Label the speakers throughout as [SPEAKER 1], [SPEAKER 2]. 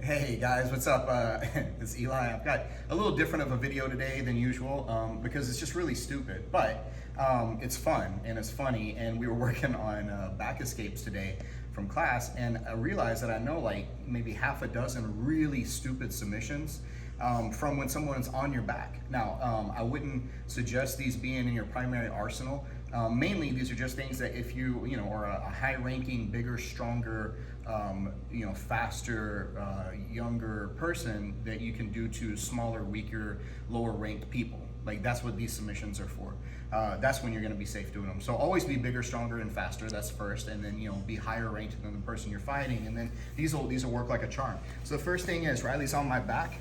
[SPEAKER 1] Hey guys, what's up? It's Eli. I've got a little different of a video today than usual because it's just really stupid, but it's fun and it's funny. And we were working on back escapes today from class, and I realized that I know like maybe half a dozen really stupid submissions from when someone's on your back. Now, I wouldn't suggest these being in your primary arsenal. Mainly, these are just things that if you are a high-ranking, bigger, stronger, faster, younger person, that you can do to smaller, weaker, lower-ranked people. Like that's what these submissions are for. That's when you're going to be safe doing them. So always be bigger, stronger, and faster. That's first, and then be higher ranked than the person you're fighting, and then these will work like a charm. So the first thing is Riley's on my back,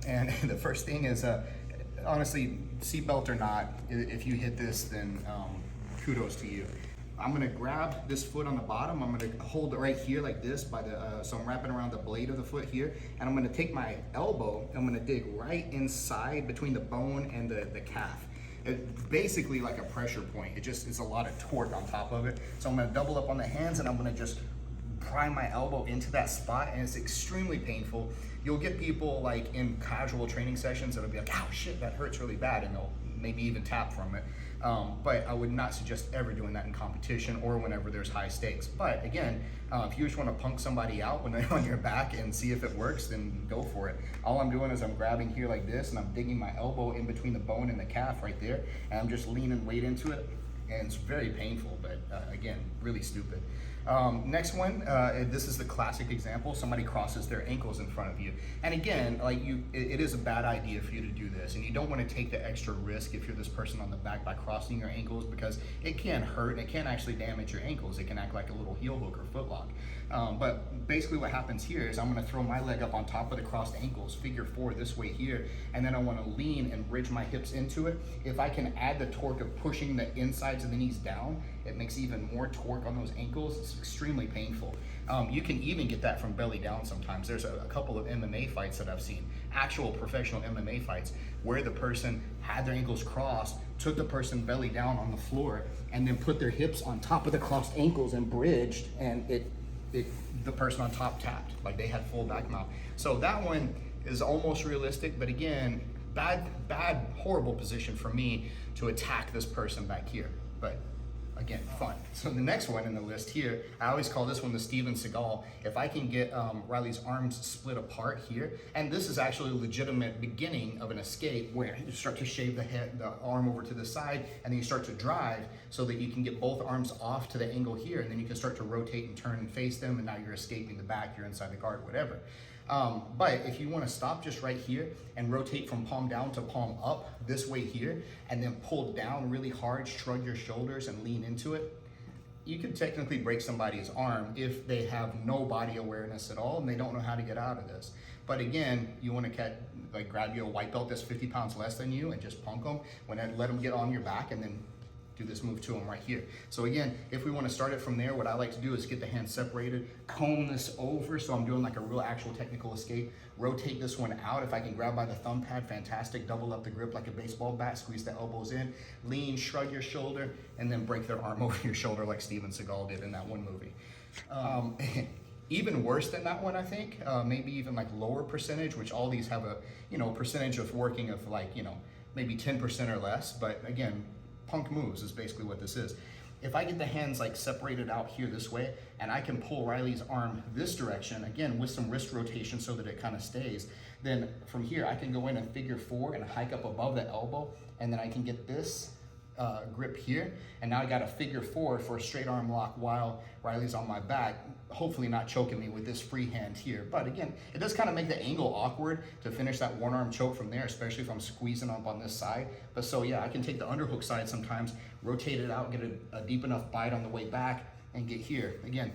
[SPEAKER 1] and the first thing is honestly, seatbelt or not, if you hit this, then kudos to you. I'm gonna grab this foot on the bottom. I'm gonna hold it right here like this by the, so I'm wrapping around the blade of the foot here, and I'm gonna take my elbow, I'm gonna dig right inside between the bone and the calf. It's basically like a pressure point. It's a lot of torque on top of it. So I'm gonna double up on the hands, and I'm gonna just pry my elbow into that spot, and it's extremely painful. You'll get people like in casual training sessions that'll be like, "Ow, shit, that hurts really bad," and they'll maybe even tap from it. But I would not suggest ever doing that in competition or whenever there's high stakes. But again, if you just want to punk somebody out when they're on your back and see if it works, then go for it. All I'm doing is I'm grabbing here like this, and I'm digging my elbow in between the bone and the calf right there, and I'm just leaning weight into it, and it's very painful, but again, really stupid. Next one, this is the classic example. Somebody crosses their ankles in front of you. And again, like it is a bad idea for you to do this, and you don't want to take the extra risk if you're this person on the back by crossing your ankles, because it can hurt and it can actually damage your ankles. It can act like a little heel hook or foot lock. But basically what happens here is I'm gonna throw my leg up on top of the crossed ankles, figure four this way here, and then I wanna lean and bridge my hips into it. If I can add the torque of pushing the insides of the knees down, it makes even more torque on those ankles. It's extremely painful. You can even get that from belly down sometimes. There's a couple of MMA fights that I've seen, actual professional MMA fights, where the person had their ankles crossed, took the person belly down on the floor, and then put their hips on top of the crossed ankles and bridged, and the person on top tapped, like they had full back mount. So that one is almost realistic, but again, bad, horrible position for me to attack this person back here. But again, fun. So the next one in the list here, I always call this one the Steven Seagal. If I can get Riley's arms split apart here, and this is actually a legitimate beginning of an escape where you start to shave the arm over to the side, and then you start to drive so that you can get both arms off to the angle here, and then you can start to rotate and turn and face them, and now you're escaping the back, you're inside the guard, whatever. But if you want to stop just right here and rotate from palm down to palm up this way here, and then pull down really hard, shrug your shoulders and lean into it, you could technically break somebody's arm if they have no body awareness at all and they don't know how to get out of this. But again, you want to grab you a white belt that's 50 pounds less than you and just punk them, let them get on your back, and then do this move to them right here. So again, if we want to start it from there, what I like to do is get the hands separated, comb this over, so I'm doing like a real actual technical escape, rotate this one out. If I can grab by the thumb pad, fantastic, double up the grip like a baseball bat, squeeze the elbows in, lean, shrug your shoulder, and then break their arm over your shoulder like Steven Seagal did in that one movie. Even worse than that one, I think, maybe even like lower percentage, which all these have a percentage of working of like, maybe 10% or less, but again, punk moves is basically what this is. If I get the hands like separated out here this way, and I can pull Riley's arm this direction, again with some wrist rotation so that it kind of stays, then from here I can go in and figure four and hike up above the elbow, and then I can get this grip here, and now I got a figure four for a straight arm lock while Riley's on my back, hopefully not choking me with this free hand here. But again, it does kind of make the angle awkward to finish that one arm choke from there, especially if I'm squeezing up on this side. But so yeah, I can take the underhook side sometimes, rotate it out, get a deep enough bite on the way back, and get here. Again,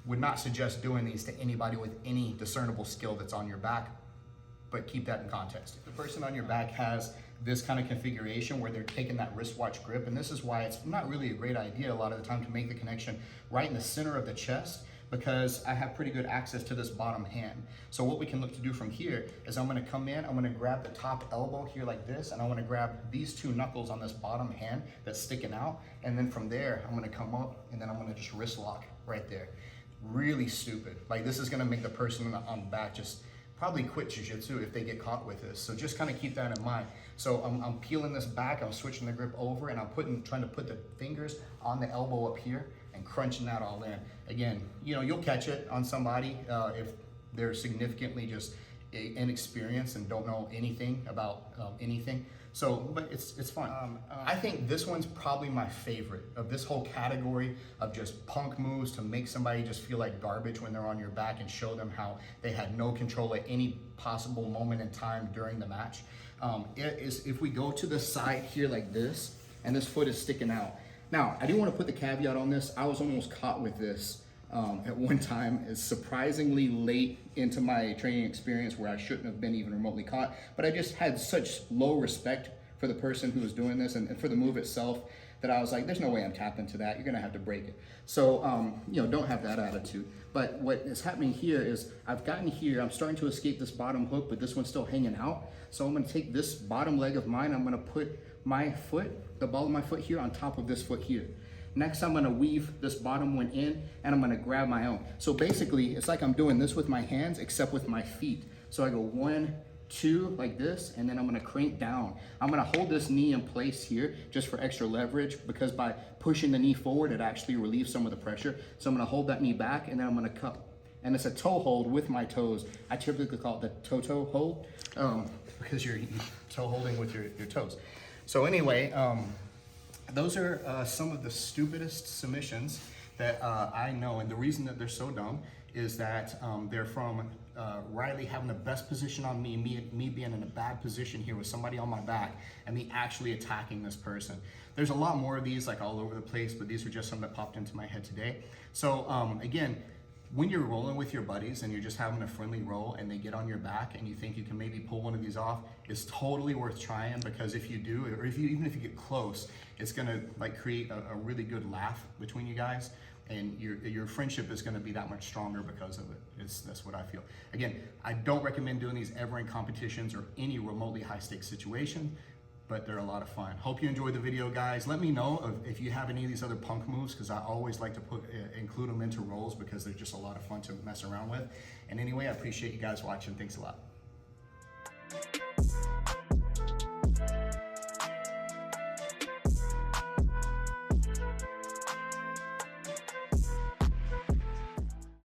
[SPEAKER 1] would not suggest doing these to anybody with any discernible skill that's on your back, but keep that in context. If the person on your back has this kind of configuration where they're taking that wristwatch grip, and this is why it's not really a great idea a lot of the time to make the connection right in the center of the chest, because I have pretty good access to this bottom hand. So what we can look to do from here is I'm gonna come in, I'm gonna grab the top elbow here like this, and I wanna grab these 2 knuckles on this bottom hand that's sticking out. And then from there, I'm gonna come up and then I'm gonna just wrist lock right there. Really stupid. Like, this is gonna make the person on the back just probably quit jiu-jitsu if they get caught with this. So just kind of keep that in mind. So I'm peeling this back, I'm switching the grip over, and I'm trying to put the fingers on the elbow up here and crunching that all in. Again, you know, you'll catch it on somebody if they're significantly just inexperienced and don't know anything about anything. So, but it's fun. I think this one's probably my favorite of this whole category of just punk moves to make somebody just feel like garbage when they're on your back and show them how they had no control at any possible moment in time during the match. It is if we go to the side here like this, and this foot is sticking out. Now, I do want to put the caveat on this. I was almost caught with this at one time. It's surprisingly late into my training experience where I shouldn't have been even remotely caught, but I just had such low respect for the person who was doing this and for the move itself that I was like, there's no way I'm tapping to that. You're gonna have to break it. So, you know, don't have that attitude. But what is happening here is I've gotten here, I'm starting to escape this bottom hook, but this one's still hanging out. So I'm gonna take this bottom leg of mine, I'm gonna put my foot, the ball of my foot here on top of this foot here. Next, I'm gonna weave this bottom one in and I'm gonna grab my own. So basically, it's like I'm doing this with my hands, except with my feet. So I go 1, 2, like this, and then I'm gonna crank down. I'm gonna hold this knee in place here just for extra leverage, because by pushing the knee forward, it actually relieves some of the pressure. So I'm gonna hold that knee back and then I'm gonna cup. And it's a toe hold with my toes. I typically call it the toe-toe hold, because you're toe holding with your toes. So anyway, those are some of the stupidest submissions that I know, and the reason that they're so dumb is that they're from Riley having the best position on me being in a bad position here with somebody on my back, and me actually attacking this person. There's a lot more of these like all over the place, but these are just some that popped into my head today. So again, when you're rolling with your buddies and you're just having a friendly roll and they get on your back and you think you can maybe pull one of these off, it's totally worth trying, because if you do, or even if you get close, it's gonna like create a really good laugh between you guys, and your friendship is gonna be that much stronger because of it. That's what I feel. Again, I don't recommend doing these ever in competitions or any remotely high stakes situation, but they're a lot of fun. Hope you enjoyed the video, guys. Let me know if you have any of these other punk moves, because I always like to include them into rolls because they're just a lot of fun to mess around with. And anyway, I appreciate you guys watching. Thanks a lot.